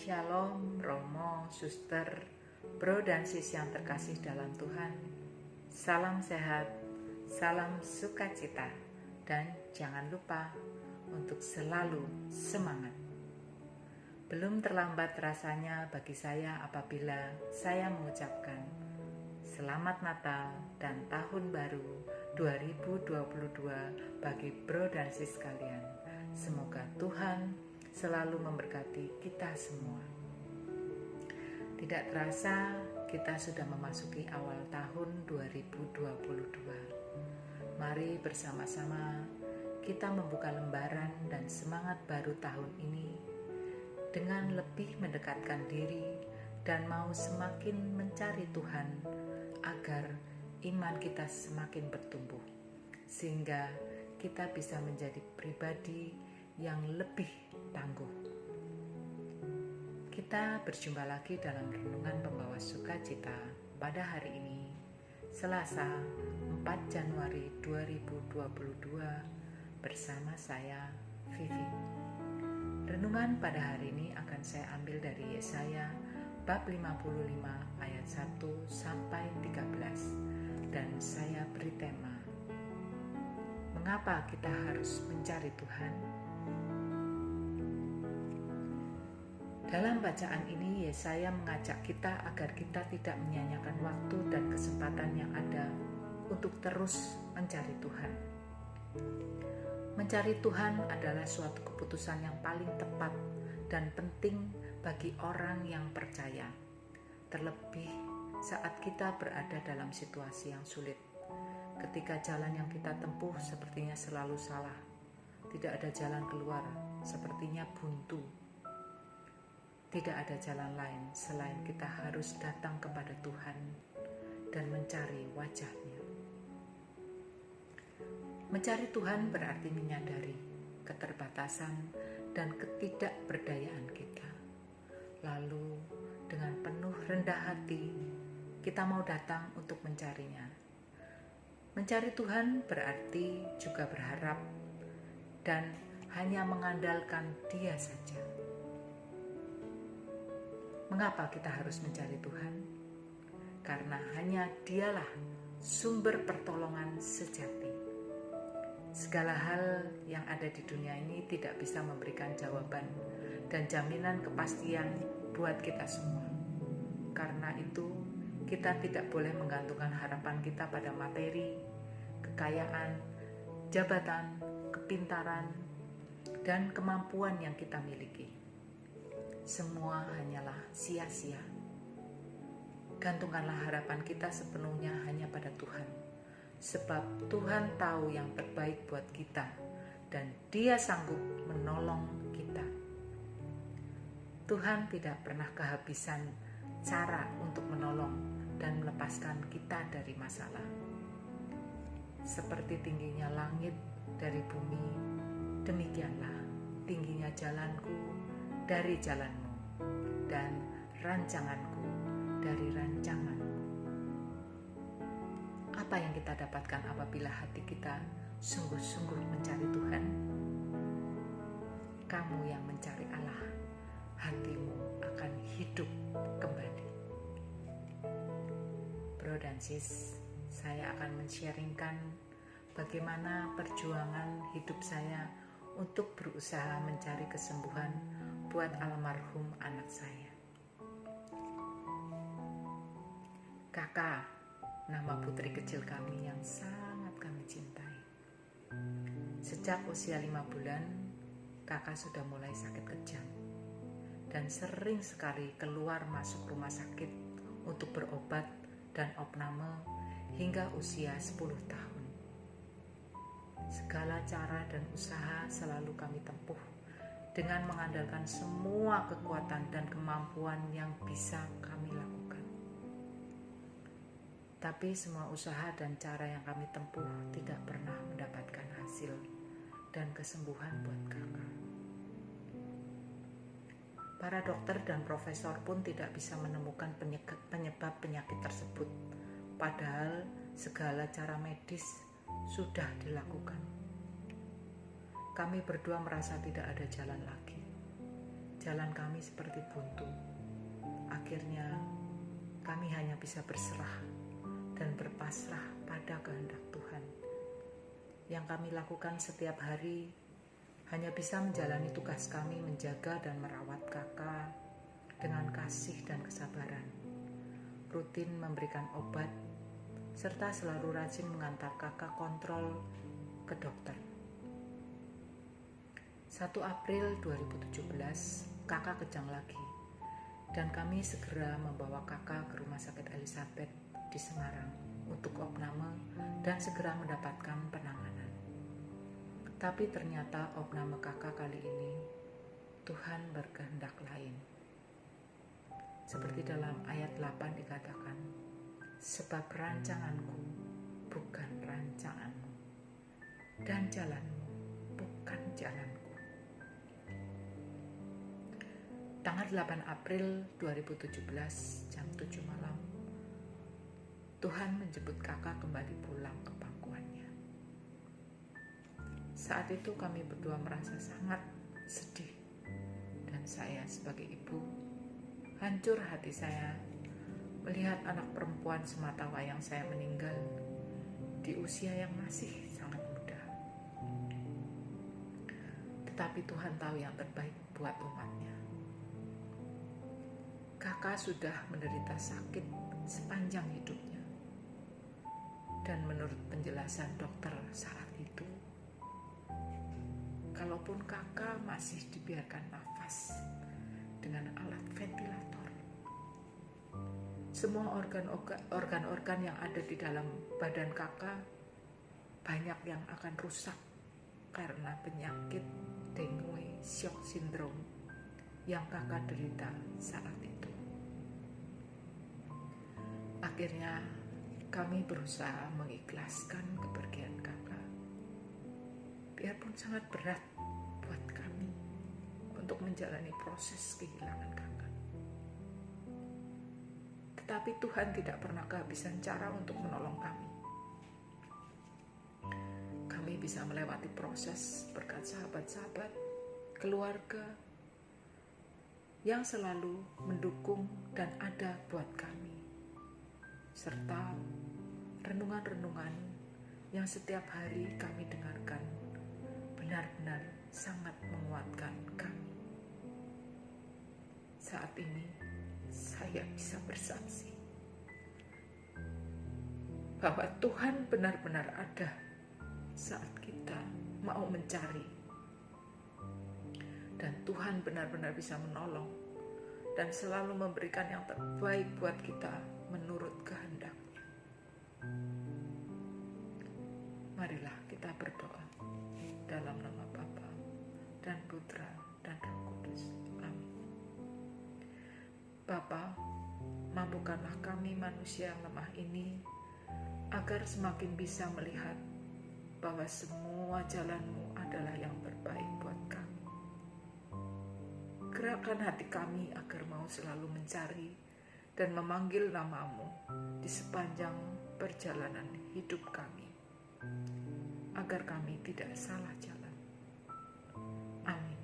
Shalom, Romo, Suster, Bro dan Sis yang terkasih dalam Tuhan. Salam sehat, salam sukacita, dan jangan lupa untuk selalu semangat. Belum terlambat rasanya bagi saya apabila saya mengucapkan Selamat Natal dan Tahun Baru 2022 bagi Bro dan Sis sekalian. Semoga Tuhan selalu memberkati kita semua. Tidak terasa kita sudah memasuki awal tahun 2022. Mari bersama-sama kita membuka lembaran dan semangat baru tahun ini dengan lebih mendekatkan diri dan mau semakin mencari Tuhan agar iman kita semakin bertumbuh, sehingga kita bisa menjadi pribadi yang lebih tangguh. Kita berjumpa lagi dalam renungan pembawa sukacita pada hari ini, Selasa 4 Januari 2022 bersama saya, Vivi. Renungan pada hari ini akan saya ambil dari Yesaya bab 55 ayat 1 sampai 13 dan saya beri tema, mengapa kita harus mencari Tuhan? Dalam bacaan ini, Yesaya mengajak kita agar kita tidak menyia-nyiakan waktu dan kesempatan yang ada untuk terus mencari Tuhan. Mencari Tuhan adalah suatu keputusan yang paling tepat dan penting bagi orang yang percaya, terlebih saat kita berada dalam situasi yang sulit. Ketika jalan yang kita tempuh sepertinya selalu salah, tidak ada jalan keluar, sepertinya buntu. Tidak ada jalan lain selain kita harus datang kepada Tuhan dan mencari wajah-Nya. Mencari Tuhan berarti menyadari keterbatasan dan ketidakberdayaan kita. Lalu dengan penuh rendah hati, kita mau datang untuk mencari-Nya. Mencari Tuhan berarti juga berharap dan hanya mengandalkan Dia saja. Mengapa kita harus mencari Tuhan? Karena hanya Dialah sumber pertolongan sejati. Segala hal yang ada di dunia ini tidak bisa memberikan jawaban dan jaminan kepastian buat kita semua. Karena itu, kita tidak boleh menggantungkan harapan kita pada materi, kekayaan, jabatan, kepintaran, dan kemampuan yang kita miliki. Semua hanyalah sia-sia. Gantungkanlah harapan kita sepenuhnya hanya pada Tuhan, sebab Tuhan tahu yang terbaik buat kita dan Dia sanggup menolong kita. Tuhan tidak pernah kehabisan cara untuk menolong dan melepaskan kita dari masalah. Seperti tingginya langit dari bumi, demikianlah tingginya jalanku dari jalanmu dan rancanganku dari rancanganmu. Apa yang kita dapatkan apabila hati kita sungguh-sungguh mencari Tuhan? Kamu yang mencari Allah, hatimu akan hidup kembali. Bro dan Sis, saya akan men-sharingkan bagaimana perjuangan hidup saya untuk berusaha mencari kesembuhan buat almarhum anak saya. Kakak, nama putri kecil kami yang sangat kami cintai. Sejak usia 5 bulan, kakak sudah mulai sakit kejang dan sering sekali keluar masuk rumah sakit untuk berobat dan opname hingga usia 10 tahun. Segala cara dan usaha selalu kami tempuh dengan mengandalkan semua kekuatan dan kemampuan yang bisa kami lakukan. Tapi semua usaha dan cara yang kami tempuh tidak pernah mendapatkan hasil dan kesembuhan buat kakak. Para dokter dan profesor pun tidak bisa menemukan penyebab penyakit tersebut, padahal segala cara medis sudah dilakukan. Kami berdua merasa tidak ada jalan lagi. jalan kami seperti buntu. Akhirnya kami hanya bisa berserah dan berpasrah pada kehendak Tuhan. Yang kami lakukan setiap hari hanya bisa menjalani tugas kami menjaga dan merawat kakak dengan kasih dan kesabaran, rutin memberikan obat, serta selalu rajin mengantar kakak kontrol ke dokter. 1 April 2017, kakak kejang lagi, dan kami segera membawa kakak ke Rumah Sakit Elizabeth di Semarang untuk opname dan segera mendapatkan penanganan. Tapi ternyata opname kakak kali ini Tuhan berkehendak lain. Seperti dalam ayat 8 dikatakan, sebab rancanganku bukan rancanganmu, dan jalanmu bukan jalanku. Tanggal 8 April 2017 jam 7 malam, Tuhan menjemput kakak kembali pulang ke pangkuannya. Saat itu kami berdua merasa sangat sedih, dan saya sebagai ibu, hancur hati saya melihat anak perempuan semata wayang saya meninggal di usia yang masih sangat muda. Tetapi Tuhan tahu yang terbaik buat umatnya. Kakak sudah menderita sakit sepanjang hidupnya. Dan menurut penjelasan dokter saat itu, kalaupun kakak masih dibiarkan nafas dengan alat ventilator, semua organ-organ yang ada di dalam badan kakak banyak yang akan rusak karena penyakit dengue shock syndrome yang kakak derita saat itu. Akhirnya kami berusaha mengikhlaskan kepergian kakak, biarpun sangat berat buat kami untuk menjalani proses kehilangan kakak. Tetapi Tuhan tidak pernah kehabisan cara untuk menolong kami. Kami bisa melewati proses berkat sahabat-sahabat, keluarga yang selalu mendukung dan ada buat kami, serta renungan-renungan yang setiap hari kami dengarkan benar-benar sangat menguatkan kami. Saat ini saya bisa bersaksi bahwa Tuhan benar-benar ada saat kita mau mencari, dan Tuhan benar-benar bisa menolong dan selalu memberikan yang terbaik buat kita menurut kehendak-Nya. Marilah kita berdoa dalam nama Bapa dan Putra dan Roh Kudus. Amin. Bapa, mampukanlah kami manusia yang lemah ini agar semakin bisa melihat bahwa semua jalan-Mu adalah yang terbaik buat kami. Gerakkan hati kami agar mau selalu mencari dan memanggil nama-Mu di sepanjang perjalanan hidup kami, agar kami tidak salah jalan. Amin.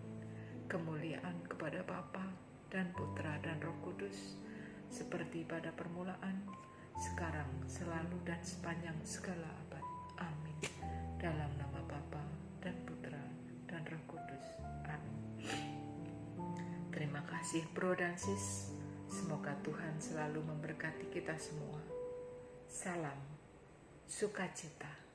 Kemuliaan kepada Bapa dan Putra dan Roh Kudus, seperti pada permulaan, sekarang, selalu, dan sepanjang segala abad. Amin. Dalam nama Bapa dan Putra dan Roh Kudus. Amin. Terima kasih bro dan sis. Semoga Tuhan selalu memberkati kita semua. Salam sukacita.